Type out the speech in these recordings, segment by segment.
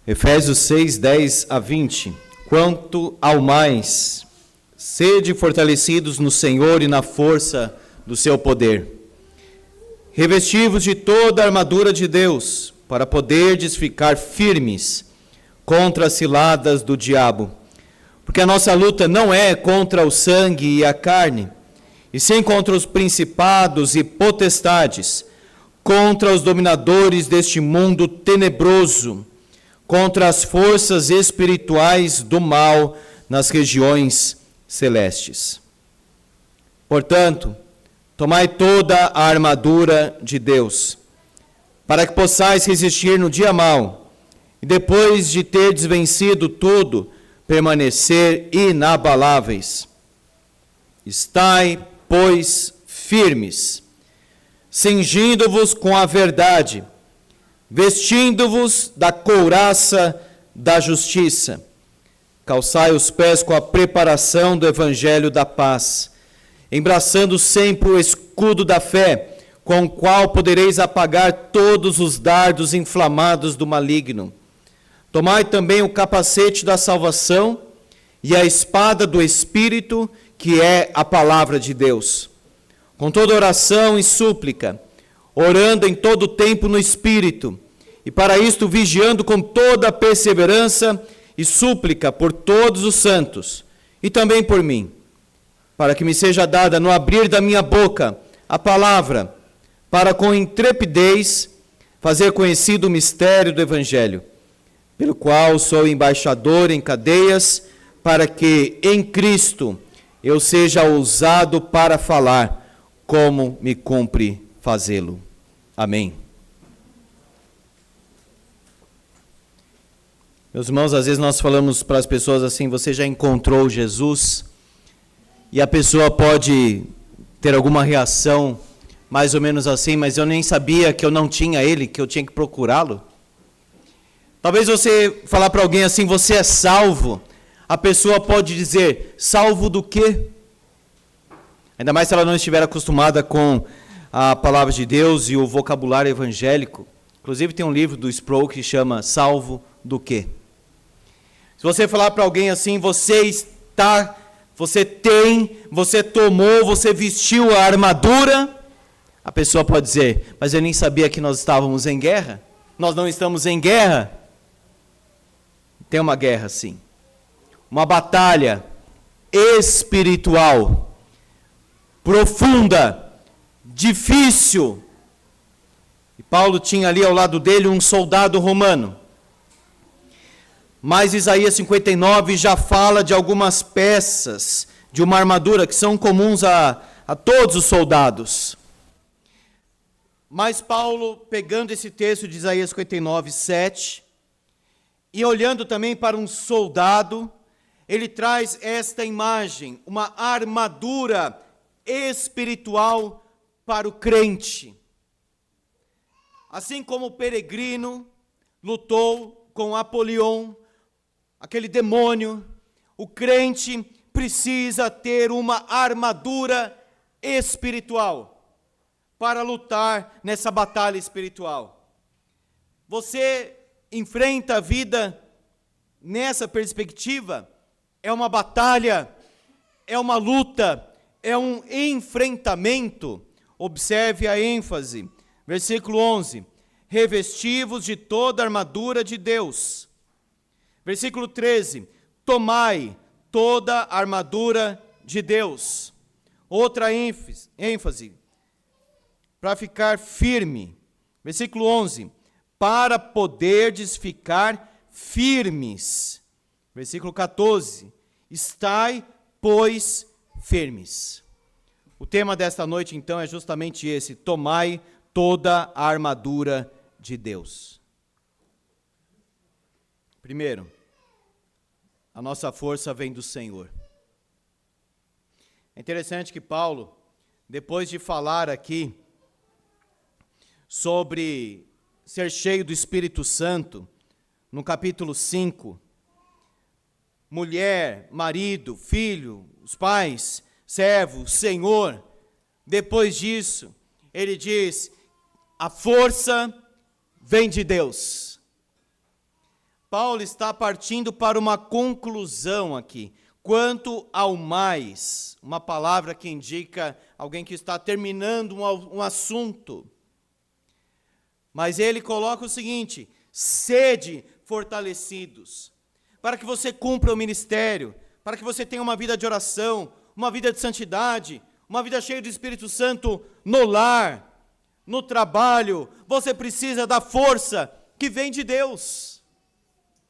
Efésios 6, 10 a 20. Quanto ao mais, sede fortalecidos no Senhor e na força do seu poder. Revesti-vos de toda a armadura de Deus, para poderdes ficar firmes contra as ciladas do diabo. Porque a nossa luta não é contra o sangue e a carne, e sim contra os principados e potestades, contra os dominadores deste mundo tenebroso, contra as forças espirituais do mal nas regiões celestes. Portanto, tomai toda a armadura de Deus, para que possais resistir no dia mau, e depois de terdes vencido tudo, permanecer inabaláveis. Estai, pois, firmes, cingindo-vos com a verdade, vestindo-vos da couraça da justiça, calçai os pés com a preparação do evangelho da paz, embraçando sempre o escudo da fé, com o qual podereis apagar todos os dardos inflamados do maligno. Tomai também o capacete da salvação e a espada do Espírito, que é a palavra de Deus. Com toda oração e súplica, orando em todo o tempo no Espírito, e para isto vigiando com toda a perseverança e súplica por todos os santos, e também por mim, para que me seja dada no abrir da minha boca a palavra, para com intrepidez fazer conhecido o mistério do Evangelho, pelo qual sou embaixador em cadeias, para que em Cristo eu seja ousado para falar, como me cumpre fazê-lo. Amém. Meus irmãos, às vezes nós falamos para as pessoas assim, você já encontrou Jesus? E a pessoa pode ter alguma reação mais ou menos assim, mas eu nem sabia que eu não tinha ele, que eu tinha que procurá-lo. Talvez você falar para alguém assim, você é salvo. A pessoa pode dizer, salvo do quê? Ainda mais se ela não estiver acostumada com a palavra de Deus e o vocabulário evangélico. Inclusive tem um livro do Sproul que chama Salvo do quê? Se você falar para alguém assim, você tomou, você vestiu a armadura, a pessoa pode dizer, mas eu nem sabia que nós estávamos em guerra. Nós não estamos em guerra. Tem uma guerra, sim. Uma batalha espiritual, profunda, difícil. E Paulo tinha ali ao lado dele um soldado romano. Mas Isaías 59 já fala de algumas peças de uma armadura que são comuns a todos os soldados. Mas Paulo, pegando esse texto de Isaías 59, 7, e olhando também para um soldado, ele traz esta imagem, uma armadura espiritual para o crente. Assim como o peregrino lutou com Apolion, aquele demônio, o crente precisa ter uma armadura espiritual para lutar nessa batalha espiritual. Você enfrenta a vida nessa perspectiva? É uma batalha, é uma luta, é um enfrentamento. Observe a ênfase. Versículo 11. Revesti-vos de toda a armadura de Deus. Versículo 13. Tomai toda a armadura de Deus. Outra ênfase. Para ficar firme. Versículo 11. Para poderdes ficar firmes. Versículo 14. Estai, pois, firmes. O tema desta noite, então, é justamente esse. Tomai toda a armadura de Deus. Primeiro, a nossa força vem do Senhor. É interessante que Paulo, depois de falar aqui sobre ser cheio do Espírito Santo, no capítulo 5, mulher, marido, filho, os pais, servo, Senhor, depois disso, ele diz, a força vem de Deus. Paulo está partindo para uma conclusão aqui. Quanto ao mais, uma palavra que indica alguém que está terminando um assunto. Mas ele coloca o seguinte: sede fortalecidos, para que você cumpra o ministério, para que você tenha uma vida de oração, uma vida de santidade, uma vida cheia do Espírito Santo no lar, no trabalho. Você precisa da força que vem de Deus.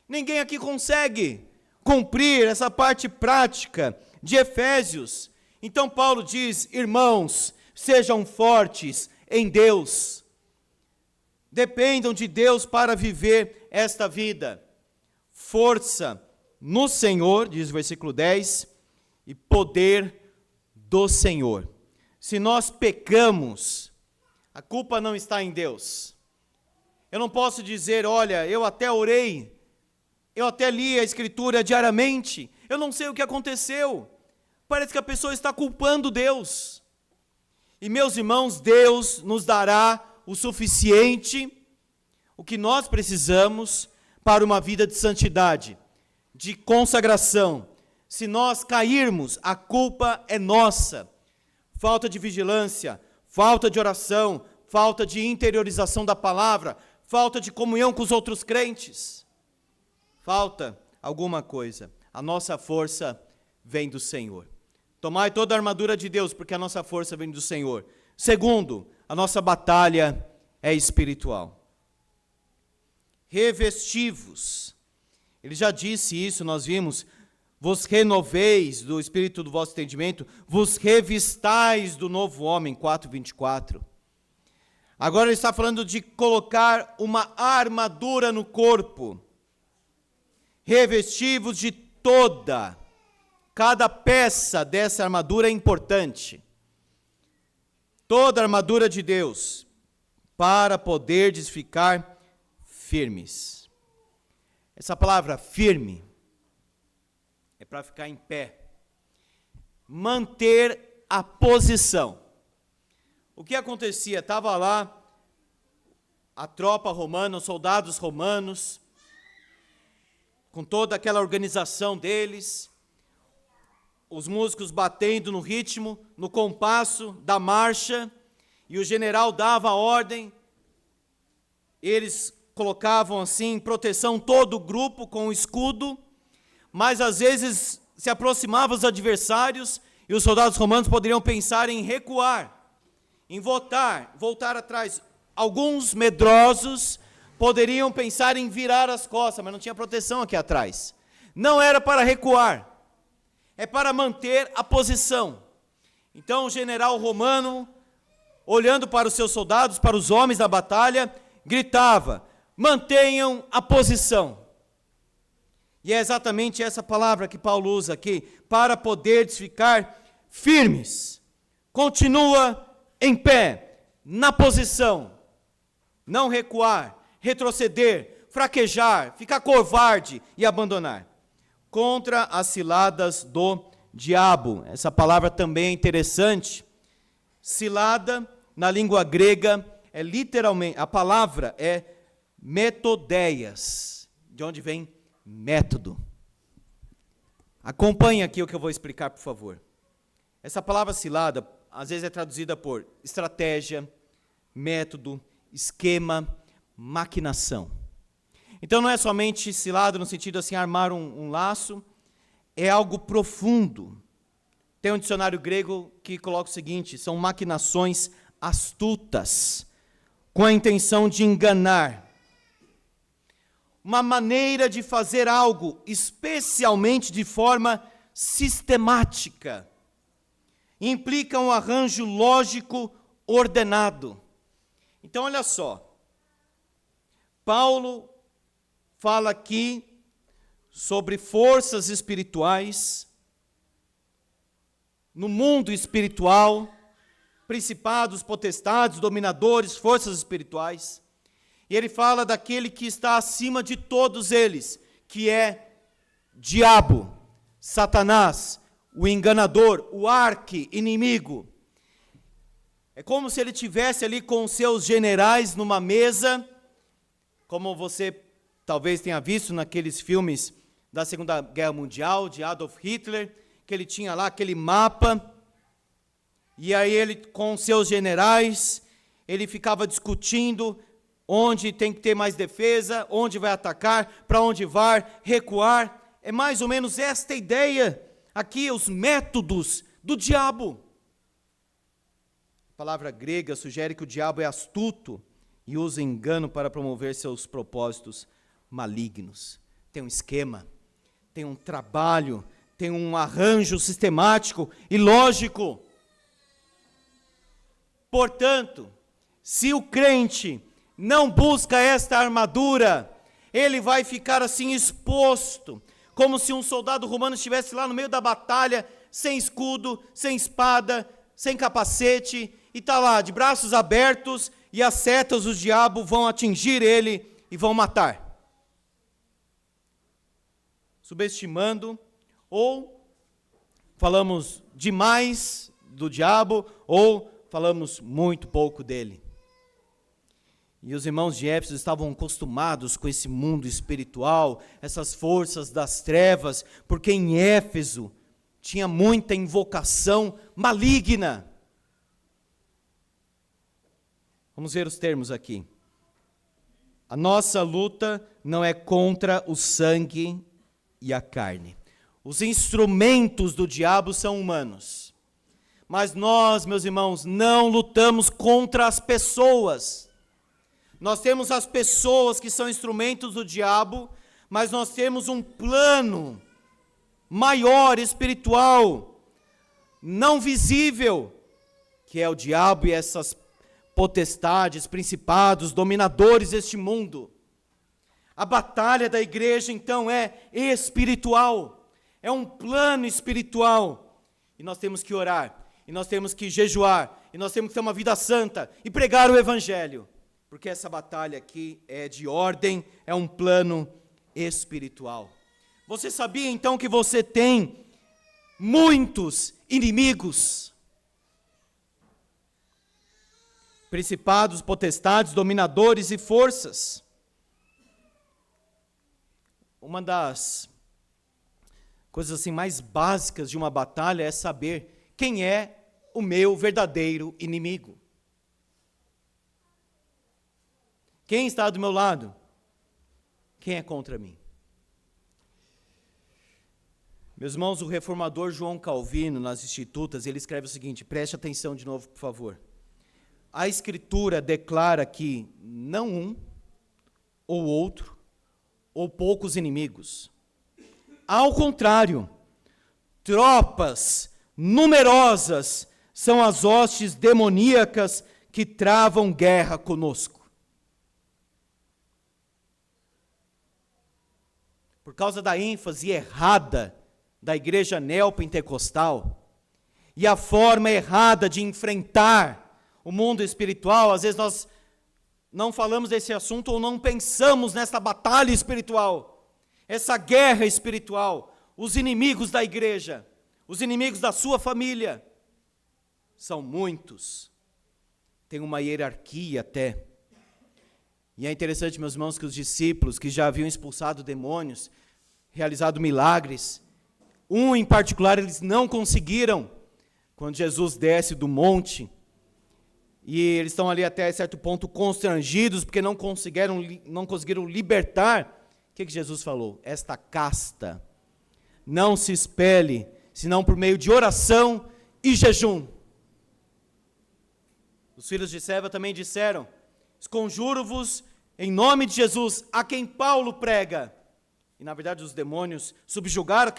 Ninguém aqui consegue cumprir essa parte prática de Efésios. Então Paulo diz: irmãos, sejam fortes em Deus. Dependam de Deus para viver esta vida. Força no Senhor, diz o versículo 10, e poder do Senhor. Se nós pecamos, a culpa não está em Deus. Eu não posso dizer: olha, eu até orei, eu até li a Escritura diariamente, eu não sei o que aconteceu. Parece que a pessoa está culpando Deus. E meus irmãos, Deus nos dará o suficiente, o que nós precisamos para uma vida de santidade, de consagração. Se nós cairmos, a culpa é nossa. Falta de vigilância, falta de oração, falta de interiorização da palavra, falta de comunhão com os outros crentes. Falta alguma coisa. A nossa força vem do Senhor. Tomai toda a armadura de Deus, porque a nossa força vem do Senhor. Segundo, a nossa batalha é espiritual. Revestivos. Ele já disse isso, nós vimos. Vos renoveis do espírito do vosso entendimento, vos revistais do novo homem, 4:24. Agora ele está falando de colocar uma armadura no corpo. Revestivos de cada peça dessa armadura é importante. Toda a armadura de Deus, para poderdes ficar firmes. Essa palavra firme é para ficar em pé. Manter a posição. O que acontecia? Estava lá a tropa romana, os soldados romanos, com toda aquela organização deles, os músicos batendo no ritmo, no compasso da marcha, e o general dava a ordem, eles colocavam assim em proteção todo o grupo com o escudo, mas às vezes se aproximavam os adversários, e os soldados romanos poderiam pensar em recuar, em voltar atrás. Alguns medrosos poderiam pensar em virar as costas, mas não tinha proteção aqui atrás. Não era para recuar, é para manter a posição. Então o general romano, olhando para os seus soldados, para os homens da batalha, gritava: mantenham a posição. E é exatamente essa palavra que Paulo usa aqui, para poderes ficar firmes. Continua em pé, na posição. Não recuar, retroceder, fraquejar, ficar covarde e abandonar. Contra as ciladas do diabo. Essa palavra também é interessante. Cilada, na língua grega, é literalmente, a palavra é metodeias, de onde vem método. Acompanhe aqui o que eu vou explicar, por favor. Essa palavra cilada, às vezes é traduzida por estratégia, método, esquema, maquinação. Então não é somente cilada no sentido assim, armar um laço, é algo profundo. Tem um dicionário grego que coloca o seguinte: são maquinações astutas, com a intenção de enganar. Uma maneira de fazer algo, especialmente de forma sistemática. Implica um arranjo lógico ordenado. Então, olha só. Paulo fala aqui sobre forças espirituais, no mundo espiritual, principados, potestades, dominadores, forças espirituais. E ele fala daquele que está acima de todos eles, que é diabo, Satanás, o enganador, o arqui-inimigo. É como se ele estivesse ali com os seus generais numa mesa, como você talvez tenha visto naqueles filmes da Segunda Guerra Mundial, de Adolf Hitler, que ele tinha lá aquele mapa, e aí ele, com seus generais, ele ficava discutindo onde tem que ter mais defesa, onde vai atacar, para onde vai, recuar. É mais ou menos esta ideia aqui, os métodos do diabo. A palavra grega sugere que o diabo é astuto e usa engano para promover seus propósitos malignos. Tem um esquema, tem um trabalho, tem um arranjo sistemático e lógico. Portanto, se o crente não busca esta armadura, ele vai ficar assim exposto, como se um soldado romano estivesse lá no meio da batalha, sem escudo, sem espada, sem capacete, e está lá, de braços abertos, e as setas do diabo vão atingir ele e vão matar. Subestimando, ou falamos demais do diabo, ou falamos muito pouco dele. E os irmãos de Éfeso estavam acostumados com esse mundo espiritual, essas forças das trevas, porque em Éfeso tinha muita invocação maligna. Vamos ver os termos aqui. A nossa luta não é contra o sangue e a carne. Os instrumentos do diabo são humanos. Mas nós, meus irmãos, não lutamos contra as pessoas. Nós temos as pessoas que são instrumentos do diabo, mas nós temos um plano maior, espiritual, não visível, que é o diabo e essas potestades, principados, dominadores deste mundo. A batalha da igreja, então, é espiritual, é um plano espiritual, e nós temos que orar, e nós temos que jejuar, e nós temos que ter uma vida santa, e pregar o evangelho. Porque essa batalha aqui é de ordem, é um plano espiritual. Você sabia então que você tem muitos inimigos? Principados, potestades, dominadores e forças. Uma das coisas assim mais básicas de uma batalha é saber quem é o meu verdadeiro inimigo. Quem está do meu lado? Quem é contra mim? Meus irmãos, o reformador João Calvino, nas Institutas, ele escreve o seguinte, preste atenção de novo, por favor. A Escritura declara que não um, ou outro, ou poucos inimigos. Ao contrário, tropas numerosas são as hostes demoníacas que travam guerra conosco. Por causa da ênfase errada da igreja neopentecostal e a forma errada de enfrentar o mundo espiritual, às vezes nós não falamos desse assunto ou não pensamos nessa batalha espiritual, essa guerra espiritual, os inimigos da igreja, os inimigos da sua família, são muitos, tem uma hierarquia até. E é interessante, meus irmãos, que os discípulos que já haviam expulsado demônios, realizado milagres, um em particular eles não conseguiram, quando Jesus desce do monte, e eles estão ali até certo ponto constrangidos, porque não conseguiram libertar. O que Jesus falou? Esta casta não se expele, senão por meio de oração e jejum. Os filhos de Seva também disseram, esconjuro-vos em nome de Jesus, a quem Paulo prega. E na verdade os demônios subjugaram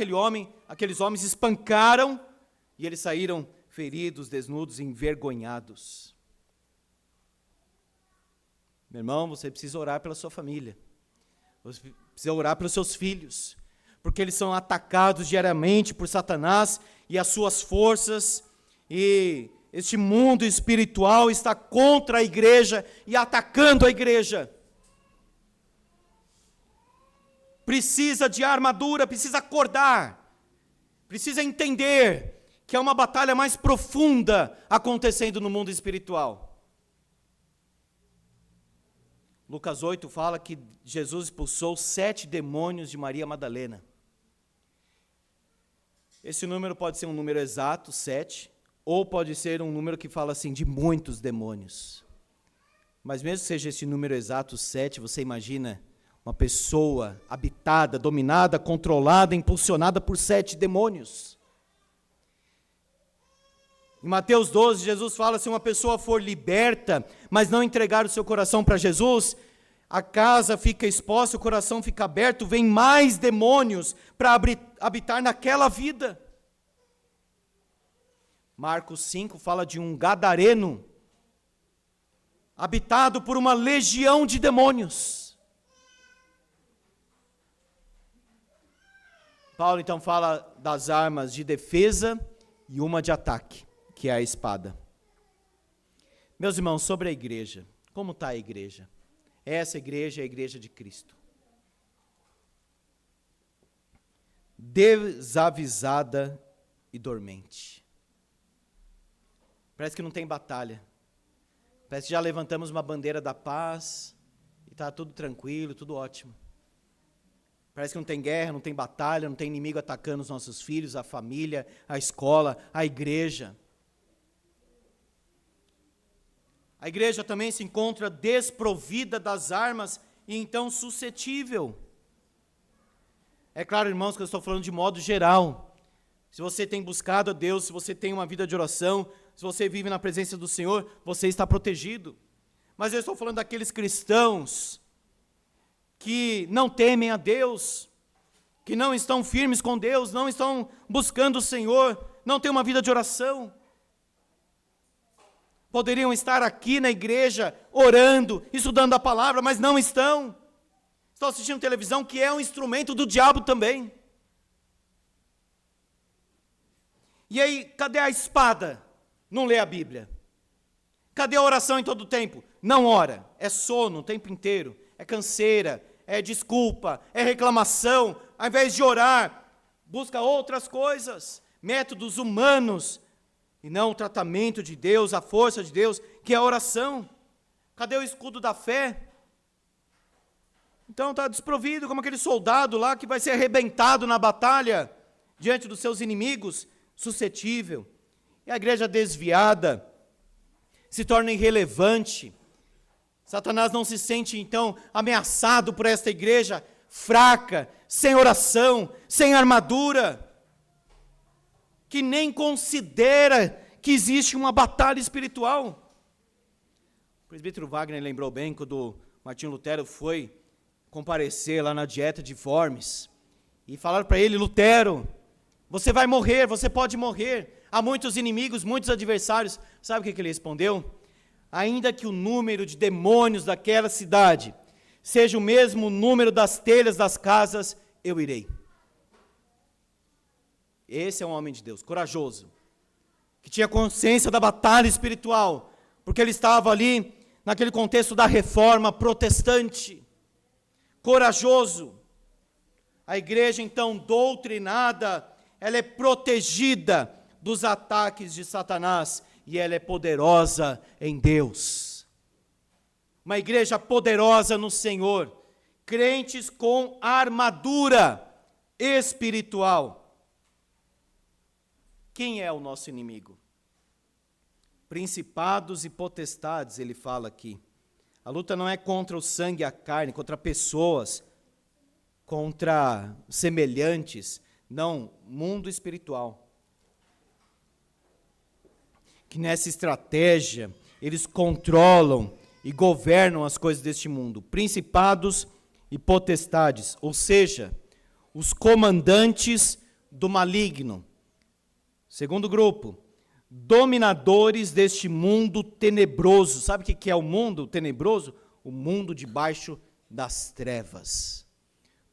aqueles homens espancaram, e eles saíram feridos, desnudos, envergonhados. Meu irmão, você precisa orar pela sua família. Você precisa orar pelos seus filhos, porque eles são atacados diariamente por Satanás e as suas forças, e este mundo espiritual está contra a igreja e atacando a igreja. Precisa de armadura, precisa acordar, precisa entender que é uma batalha mais profunda acontecendo no mundo espiritual. Lucas 8 fala que Jesus expulsou 7 demônios de Maria Madalena. Esse número pode ser um número exato, 7, ou pode ser um número que fala assim, de muitos demônios. Mas mesmo que seja esse número exato, 7, você imagina uma pessoa habitada, dominada, controlada, impulsionada por 7 demônios. Em Mateus 12, Jesus fala, se uma pessoa for liberta, mas não entregar o seu coração para Jesus, a casa fica exposta, o coração fica aberto, vem mais demônios para habitar naquela vida. Marcos 5 fala de um gadareno, habitado por uma legião de demônios. Paulo então fala das armas de defesa e uma de ataque, que é a espada. Meus irmãos, sobre a igreja, como está a igreja? Essa igreja é a igreja de Cristo. Desavisada e dormente. Parece que não tem batalha. Parece que já levantamos uma bandeira da paz e está tudo tranquilo, tudo ótimo. Parece que não tem guerra, não tem batalha, não tem inimigo atacando os nossos filhos, a família, a escola, a igreja. A igreja também se encontra desprovida das armas e então suscetível. É claro, irmãos, que eu estou falando de modo geral. Se você tem buscado a Deus, se você tem uma vida de oração, se você vive na presença do Senhor, você está protegido. Mas eu estou falando daqueles cristãos que não temem a Deus, que não estão firmes com Deus, não estão buscando o Senhor, não têm uma vida de oração. Poderiam estar aqui na igreja, orando, estudando a palavra, mas não estão. Estão assistindo televisão, que é um instrumento do diabo também. E aí, cadê a espada? Não lê a Bíblia. Cadê a oração em todo o tempo? Não ora. É sono o tempo inteiro. É canseira, é desculpa, é reclamação. Ao invés de orar, busca outras coisas, métodos humanos, e não o tratamento de Deus, a força de Deus, que é a oração. Cadê o escudo da fé? Então está desprovido, como aquele soldado lá que vai ser arrebentado na batalha, diante dos seus inimigos, suscetível. E a igreja desviada se torna irrelevante. Satanás não se sente, então, ameaçado por esta igreja fraca, sem oração, sem armadura, que nem considera que existe uma batalha espiritual. O presbítero Wagner lembrou bem quando Martinho Lutero foi comparecer lá na dieta de Worms, e falaram para ele: Lutero, você vai morrer, você pode morrer, há muitos inimigos, muitos adversários. Sabe o que ele respondeu? Ainda que o número de demônios daquela cidade seja o mesmo número das telhas das casas, eu irei. Esse é um homem de Deus, corajoso, que tinha consciência da batalha espiritual, porque ele estava ali naquele contexto da reforma protestante, corajoso. A igreja, então, doutrinada, ela é protegida dos ataques de Satanás, e ela é poderosa em Deus. Uma igreja poderosa no Senhor, crentes com armadura espiritual. Quem é o nosso inimigo? Principados e potestades, ele fala aqui. A luta não é contra o sangue e a carne, contra pessoas, contra semelhantes, não, mundo espiritual. Que nessa estratégia, eles controlam e governam as coisas deste mundo. Principados e potestades, ou seja, os comandantes do maligno. Segundo grupo, dominadores deste mundo tenebroso. Sabe o que é o mundo tenebroso? O mundo debaixo das trevas,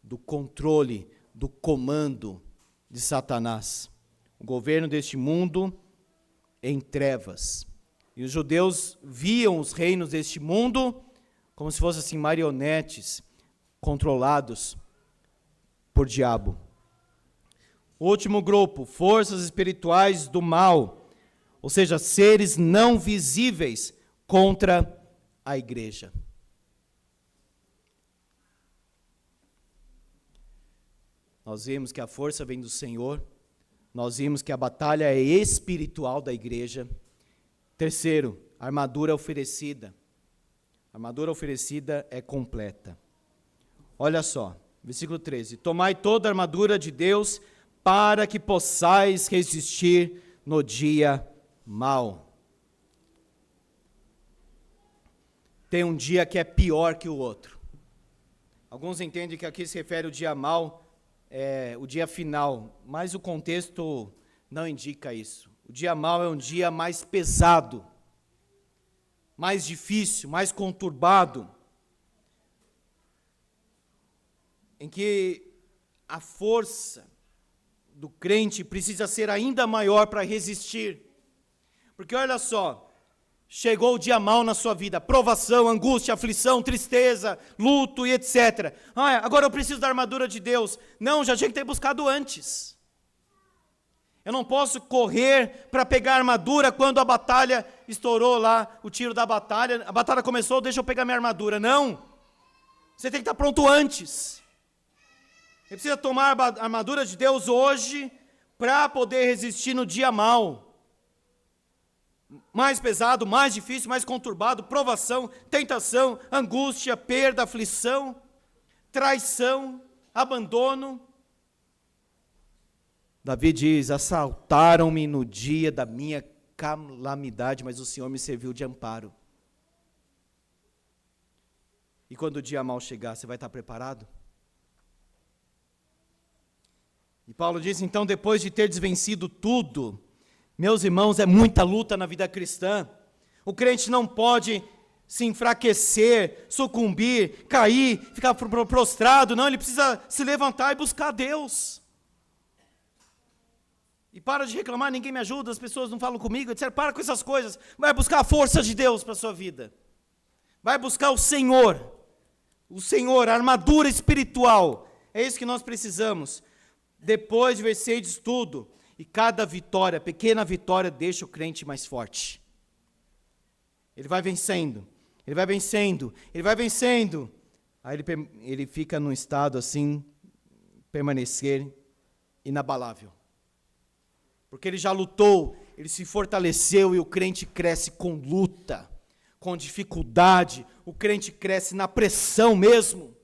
do controle, do comando de Satanás. O governo deste mundo em trevas. E os judeus viam os reinos deste mundo como se fossem assim, marionetes controlados por diabo. O último grupo, forças espirituais do mal, ou seja, seres não visíveis contra a igreja. Nós vimos que a força vem do Senhor. Nós vimos que a batalha é espiritual da igreja. Terceiro, a armadura oferecida. A armadura oferecida é completa. Olha só, versículo 13. Tomai toda a armadura de Deus para que possais resistir no dia mau. Tem um dia que é pior que o outro. Alguns entendem que aqui se refere ao dia mau, o dia final, mas o contexto não indica isso. O dia mau é um dia mais pesado, mais difícil, mais conturbado, em que a força do crente precisa ser ainda maior para resistir. Porque olha só, chegou o dia mau na sua vida, provação, angústia, aflição, tristeza, luto e etc. Agora eu preciso da armadura de Deus. Não, já tinha que ter buscado antes. Eu não posso correr para pegar a armadura quando a batalha estourou lá, o tiro da batalha, a batalha começou, deixa eu pegar minha armadura. Não, você tem que estar pronto antes. Você precisa tomar a armadura de Deus hoje para poder resistir no dia mau. Mais pesado, mais difícil, mais conturbado, provação, tentação, angústia, perda, aflição, traição, abandono. Davi diz, assaltaram-me no dia da minha calamidade, mas o Senhor me serviu de amparo. E quando o dia mau chegar, você vai estar preparado? E Paulo diz, então, depois de ter desvencido tudo, meus irmãos, é muita luta na vida cristã. O crente não pode se enfraquecer, sucumbir, cair, ficar prostrado. Não, ele precisa se levantar e buscar Deus. E para de reclamar, ninguém me ajuda, as pessoas não falam comigo, etc. Para com essas coisas. Vai buscar a força de Deus para a sua vida. Vai buscar o Senhor, a armadura espiritual. É isso que nós precisamos. Depois de vencer de tudo, e cada vitória, pequena vitória, deixa o crente mais forte. Ele vai vencendo, ele vai vencendo, ele vai vencendo. Aí ele fica num estado assim, permanecer inabalável. Porque ele já lutou, ele se fortaleceu e o crente cresce com luta, com dificuldade, o crente cresce na pressão mesmo.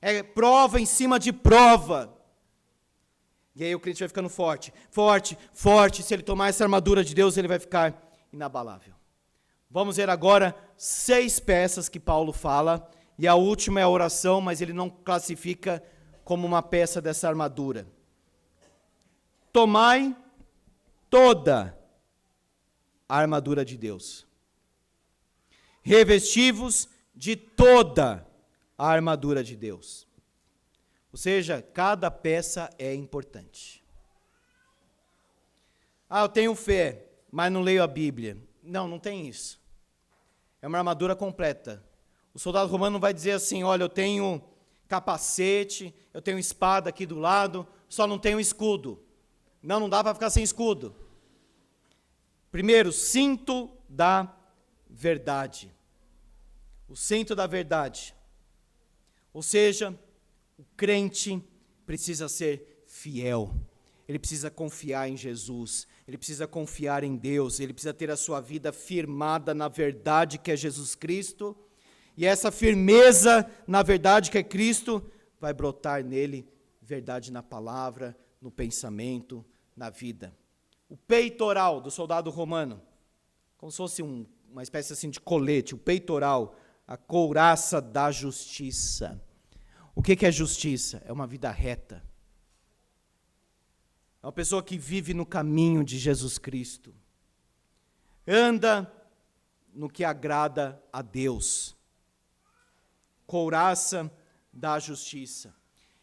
É prova em cima de prova. E aí o crente vai ficando forte, forte, forte. Se ele tomar essa armadura de Deus, ele vai ficar inabalável. Vamos ver agora 6 peças que Paulo fala. E a última é a oração, mas ele não classifica como uma peça dessa armadura. Tomai toda a armadura de Deus. Revesti-vos de toda a armadura de Deus. Ou seja, cada peça é importante. Eu tenho fé, mas não leio a Bíblia. Não tem isso. É uma armadura completa. O soldado romano não vai dizer assim, olha, eu tenho capacete, eu tenho espada aqui do lado, só não tenho escudo. Não dá para ficar sem escudo. Primeiro, cinto da verdade. O cinto da verdade. Ou seja, o crente precisa ser fiel, ele precisa confiar em Jesus, ele precisa confiar em Deus, ele precisa ter a sua vida firmada na verdade que é Jesus Cristo, e essa firmeza na verdade que é Cristo vai brotar nele verdade na palavra, no pensamento, na vida. O peitoral do soldado romano, como se fosse uma espécie assim de colete, o peitoral, a couraça da justiça. O que é justiça? É uma vida reta. É uma pessoa que vive no caminho de Jesus Cristo. Anda no que agrada a Deus. Couraça da justiça.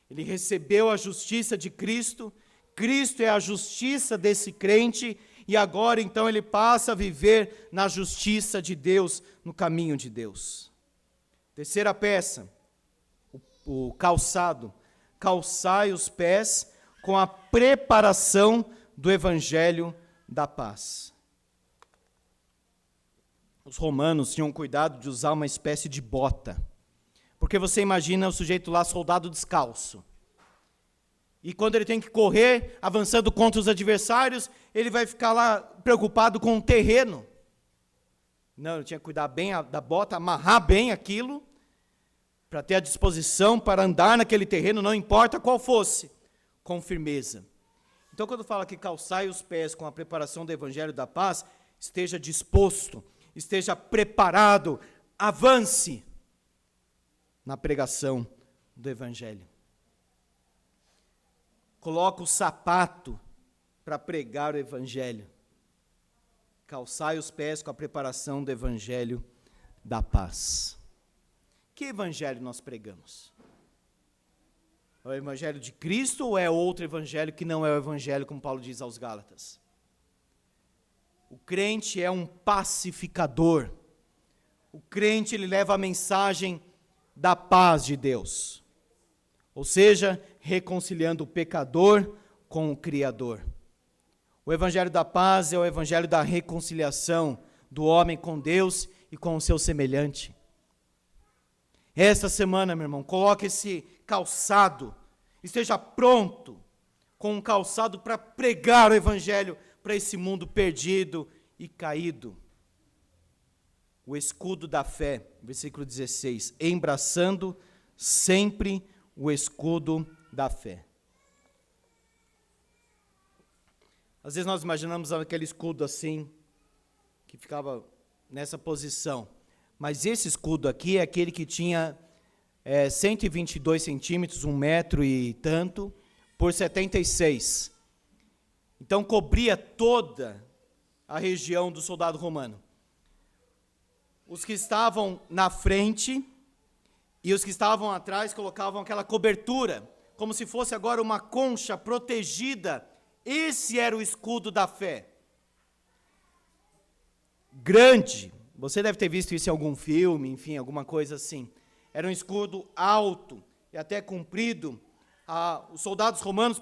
Ele recebeu a justiça de Cristo, Cristo é a justiça desse crente, e agora então ele passa a viver na justiça de Deus, no caminho de Deus. Terceira peça. O calçado, calçai os pés com a preparação do evangelho da paz. Os romanos tinham cuidado de usar uma espécie de bota, porque você imagina o sujeito lá, soldado descalço. E quando ele tem que correr, avançando contra os adversários, ele vai ficar lá preocupado com o terreno. Não, ele tinha que cuidar bem da bota, amarrar bem aquilo, para ter a disposição para andar naquele terreno, não importa qual fosse, com firmeza. Então, quando fala que calçai os pés com a preparação do Evangelho da Paz, esteja disposto, esteja preparado, avance na pregação do Evangelho. Coloca o sapato para pregar o Evangelho. Calçai os pés com a preparação do Evangelho da Paz. Que Evangelho nós pregamos? É o Evangelho de Cristo ou é outro Evangelho que não é o Evangelho, como Paulo diz aos Gálatas? O crente é um pacificador. O crente, ele leva a mensagem da paz de Deus. Ou seja, reconciliando o pecador com o Criador. O Evangelho da Paz é o Evangelho da reconciliação do homem com Deus e com o seu semelhante. Esta semana, meu irmão, coloque esse calçado, esteja pronto com um calçado para pregar o Evangelho para esse mundo perdido e caído. O escudo da fé, versículo 16, embraçando sempre o escudo da fé. Às vezes nós imaginamos aquele escudo assim, que ficava nessa posição. Mas esse escudo aqui é aquele que tinha 122 centímetros, 1 metro e tanto, por 76. Então cobria toda a região do soldado romano. Os que estavam na frente e os que estavam atrás colocavam aquela cobertura, como se fosse agora uma concha protegida. Esse era o escudo da fé. Grande, você deve ter visto isso em algum filme, enfim, alguma coisa assim. Era um escudo alto e até comprido. Os soldados romanos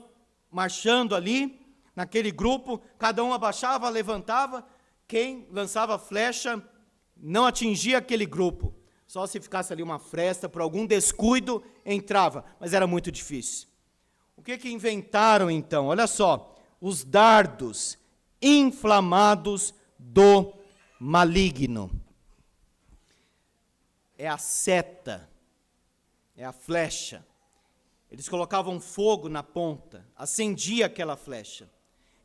marchando ali, naquele grupo, cada um abaixava, levantava. Quem lançava flecha não atingia aquele grupo. Só se ficasse ali uma fresta, por algum descuido, entrava. Mas era muito difícil. O que inventaram então? Olha só, os dardos inflamados do maligno. É a seta, é a flecha. Eles colocavam fogo na ponta, acendia aquela flecha.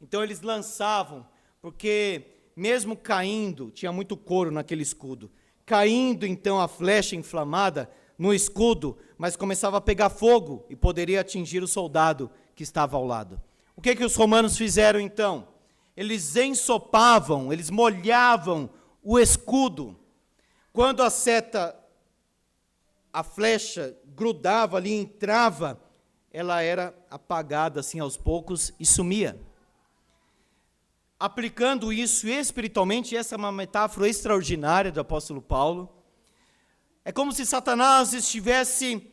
Então eles lançavam, porque mesmo caindo, tinha muito couro naquele escudo, caindo então a flecha inflamada no escudo, mas começava a pegar fogo e poderia atingir o soldado que estava ao lado. O que os romanos fizeram então? Eles ensopavam, eles molhavam o escudo. Quando a seta, a flecha grudava ali, entrava, ela era apagada assim aos poucos e sumia. Aplicando isso espiritualmente, essa é uma metáfora extraordinária do apóstolo Paulo. É como se Satanás estivesse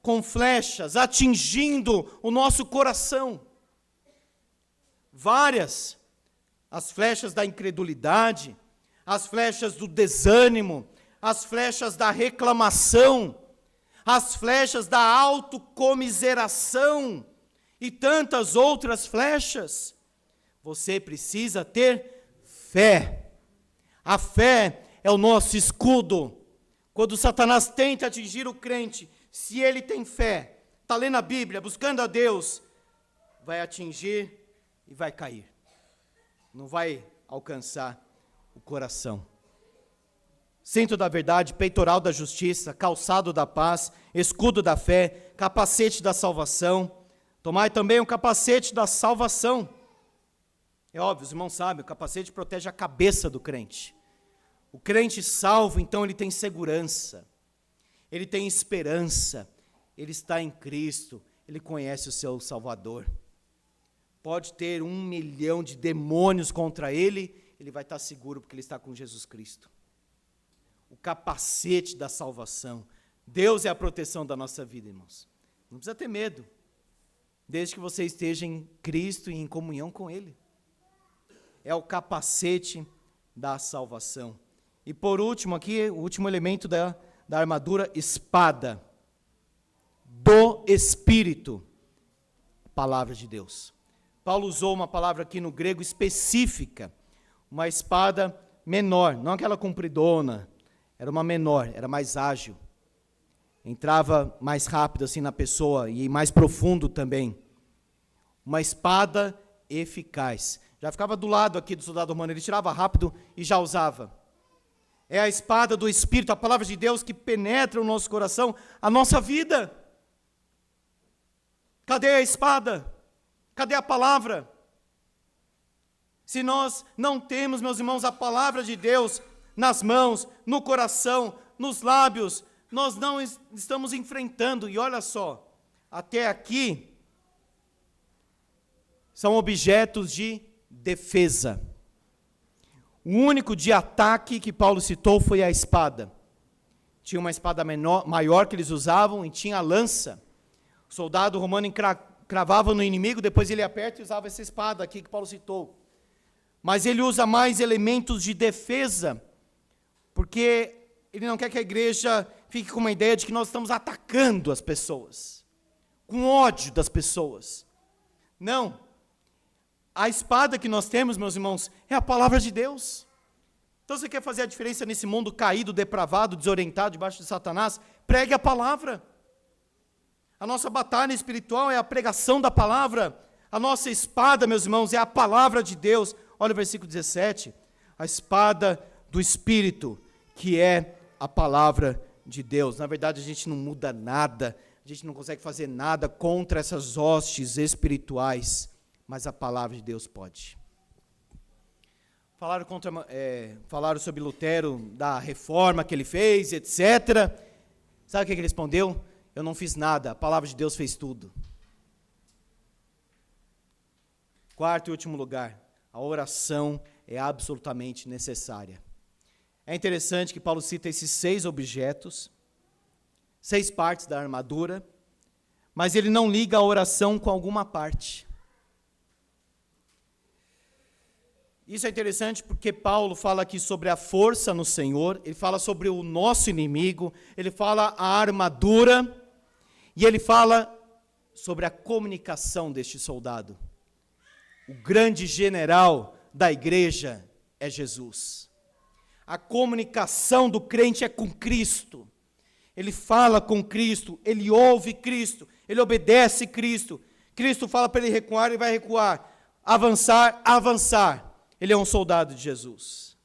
com flechas atingindo o nosso coração. Várias, as flechas da incredulidade, as flechas do desânimo, as flechas da reclamação, as flechas da autocomiseração e tantas outras flechas. Você precisa ter fé. A fé é o nosso escudo. Quando Satanás tenta atingir o crente, se ele tem fé, está lendo a Bíblia, buscando a Deus, vai atingir e vai cair. Não vai alcançar o coração. Cinto da verdade, peitoral da justiça, calçado da paz, escudo da fé, capacete da salvação. Tomai também o capacete da salvação. É óbvio, os irmãos sabem, o capacete protege a cabeça do crente. O crente salvo, então, ele tem segurança, ele tem esperança, ele está em Cristo, ele conhece o seu Salvador. Pode ter 1 milhão de demônios contra ele, ele vai estar seguro porque ele está com Jesus Cristo. O capacete da salvação. Deus é a proteção da nossa vida, irmãos. Não precisa ter medo, desde que você esteja em Cristo e em comunhão com Ele. É o capacete da salvação. E por último aqui, o último elemento da armadura, espada do Espírito. palavra de Deus. Paulo usou uma palavra aqui no grego específica, uma espada menor, não aquela compridona, era uma menor, era mais ágil, entrava mais rápido assim na pessoa e mais profundo também. Uma espada eficaz. Já ficava do lado aqui do soldado romano, ele tirava rápido e já usava. É a espada do Espírito, a palavra de Deus que penetra o nosso coração, a nossa vida. Cadê a espada? Cadê a palavra? Se nós não temos, meus irmãos, a palavra de Deus nas mãos, no coração, nos lábios, nós não estamos enfrentando. E olha só, até aqui são objetos de defesa. O único de ataque que Paulo citou foi a espada. Tinha uma espada maior que eles usavam e tinha a lança. O soldado romano cravava no inimigo, depois ele aperta e usava essa espada aqui que Paulo citou. Mas ele usa mais elementos de defesa, porque ele não quer que a igreja fique com uma ideia de que nós estamos atacando as pessoas, com ódio das pessoas. Não. A espada que nós temos, meus irmãos, é a palavra de Deus. Então você quer fazer a diferença nesse mundo caído, depravado, desorientado, debaixo de Satanás? Pregue a palavra. A nossa batalha espiritual é a pregação da palavra. A nossa espada, meus irmãos, é a palavra de Deus. Olha o versículo 17. A espada do Espírito, que é a palavra de Deus. Na verdade, a gente não muda nada, a gente não consegue fazer nada contra essas hostes espirituais, mas a palavra de Deus pode. Falaram sobre Lutero, da reforma que ele fez, etc. Sabe o que ele respondeu? Eu não fiz nada, a palavra de Deus fez tudo. Quarto e último lugar, a oração é absolutamente necessária. É interessante que Paulo cita esses 6 objetos, 6 partes da armadura, mas ele não liga a oração com alguma parte. Isso é interessante porque Paulo fala aqui sobre a força no Senhor, ele fala sobre o nosso inimigo, ele fala a armadura, e ele fala sobre a comunicação deste soldado. O grande general da igreja é Jesus. A comunicação do crente é com Cristo. Ele fala com Cristo, ele ouve Cristo, ele obedece Cristo. Cristo fala para ele recuar, ele vai recuar. Avançar, avançar. Ele é um soldado de Jesus.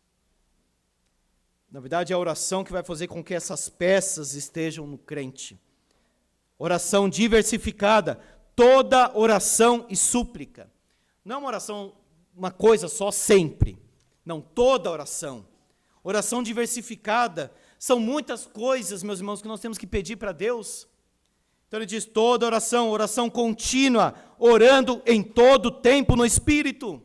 Na verdade, é a oração que vai fazer com que essas peças estejam no crente. Oração diversificada, toda oração e súplica. Não é uma oração, uma coisa só sempre. Não, toda oração. Oração diversificada. São muitas coisas, meus irmãos, que nós temos que pedir para Deus. Então ele diz toda oração, oração contínua, orando em todo tempo no Espírito.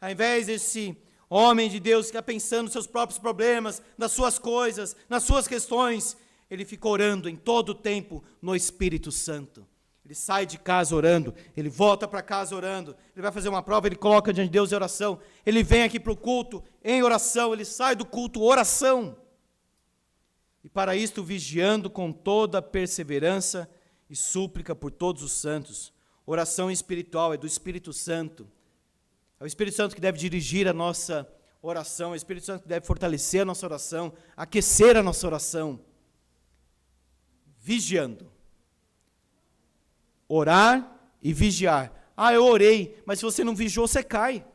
Ao invés desse homem de Deus ficar pensando nos seus próprios problemas, nas suas coisas, nas suas questões, ele fica orando em todo o tempo no Espírito Santo. Ele sai de casa orando, ele volta para casa orando, ele vai fazer uma prova, ele coloca diante de Deus em oração, ele vem aqui para o culto em oração, ele sai do culto oração. E para isto vigiando com toda perseverança e súplica por todos os santos. Oração espiritual é do Espírito Santo. É o Espírito Santo que deve dirigir a nossa oração, é o Espírito Santo que deve fortalecer a nossa oração, aquecer a nossa oração. Vigiando. Orar e vigiar. Ah, eu orei, mas se você não vigiou, você cai.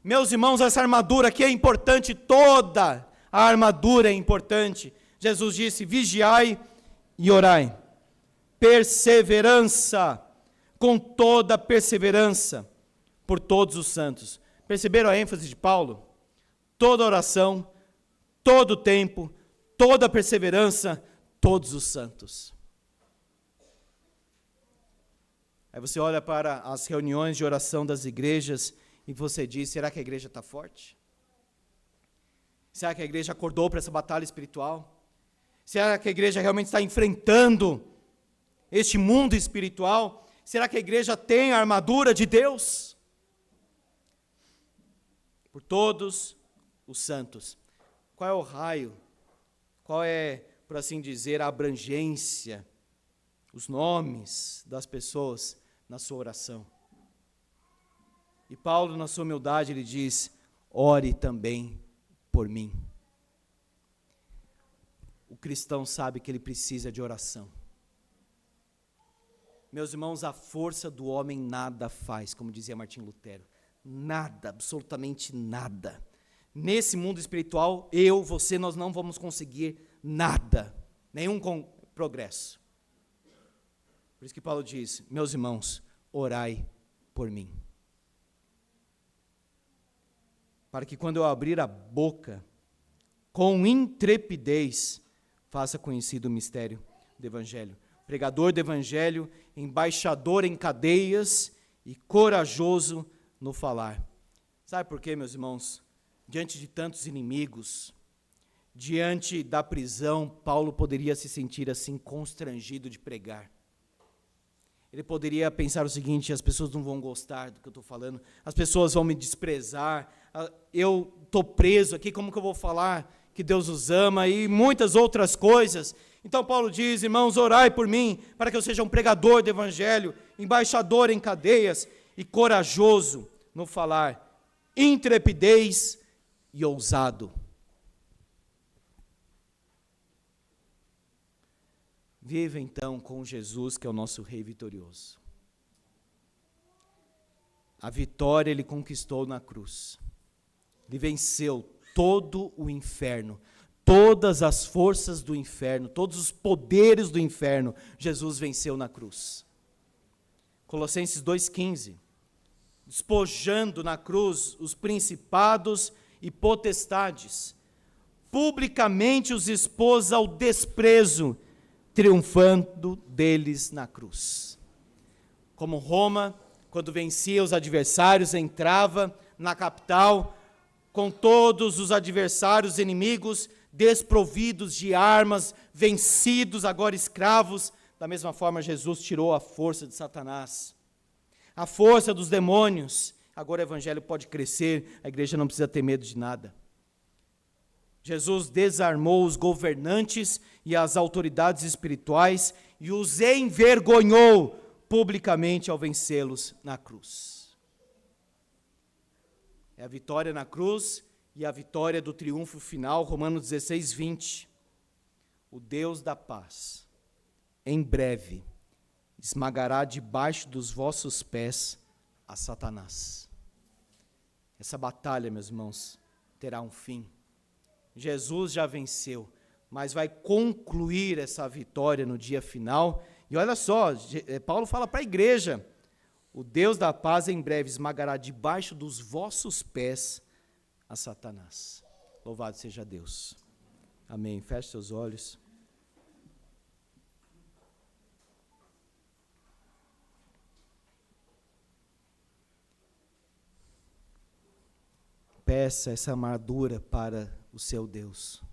Meus irmãos, essa armadura aqui é importante, toda a armadura é importante. Jesus disse, vigiai e orai. Perseverança, com toda perseverança, por todos os santos. Perceberam a ênfase de Paulo? Toda oração, todo tempo, toda perseverança, todos os santos. Aí você olha para as reuniões de oração das igrejas e você diz, será que a igreja está forte? Será que a igreja acordou para essa batalha espiritual? Será que a igreja realmente está enfrentando este mundo espiritual? Será que a igreja tem a armadura de Deus? Por todos os santos. Qual é o raio? Qual é, por assim dizer, a abrangência, os nomes das pessoas na sua oração. E Paulo, na sua humildade, ele diz: ore também por mim. O cristão sabe que ele precisa de oração. Meus irmãos, a força do homem nada faz, como dizia Martim Lutero. Nada, absolutamente nada. Nesse mundo espiritual, você, nós não vamos conseguir nada, nenhum progresso. Por isso que Paulo diz: meus irmãos, orai por mim. Para que quando eu abrir a boca, com intrepidez, faça conhecido o mistério do Evangelho. Pregador do Evangelho, embaixador em cadeias e corajoso no falar. Sabe por quê, meus irmãos? Diante de tantos inimigos, diante da prisão, Paulo poderia se sentir assim constrangido de pregar. Ele poderia pensar o seguinte: as pessoas não vão gostar do que eu estou falando, as pessoas vão me desprezar, eu estou preso aqui, como que eu vou falar que Deus os ama, e muitas outras coisas. Então Paulo diz: irmãos, orai por mim, para que eu seja um pregador do Evangelho, embaixador em cadeias e corajoso no falar, intrepidez e ousado. Viva então com Jesus, que é o nosso Rei vitorioso. A vitória ele conquistou na cruz. Ele venceu todo o inferno, todas as forças do inferno, todos os poderes do inferno, Jesus venceu na cruz. Colossenses 2,15, despojando na cruz os principados e potestades, publicamente os expôs ao desprezo, triunfando deles na cruz. Como Roma, quando vencia os adversários, entrava na capital com todos os adversários inimigos desprovidos de armas, vencidos, agora escravos. Da mesma forma, Jesus tirou a força de Satanás, a força dos demônios. Agora o evangelho pode crescer, a igreja não precisa ter medo de nada. Jesus desarmou os governantes e as autoridades espirituais e os envergonhou publicamente ao vencê-los na cruz. É a vitória na cruz e a vitória do triunfo final, Romanos 16, 20. O Deus da paz, em breve, esmagará debaixo dos vossos pés a Satanás. Essa batalha, meus irmãos, terá um fim. Jesus já venceu, mas vai concluir essa vitória no dia final. E olha só, Paulo fala para a igreja: o Deus da paz em breve esmagará debaixo dos vossos pés a Satanás. Louvado seja Deus. Amém. Feche seus olhos. Peça essa armadura para o seu Deus.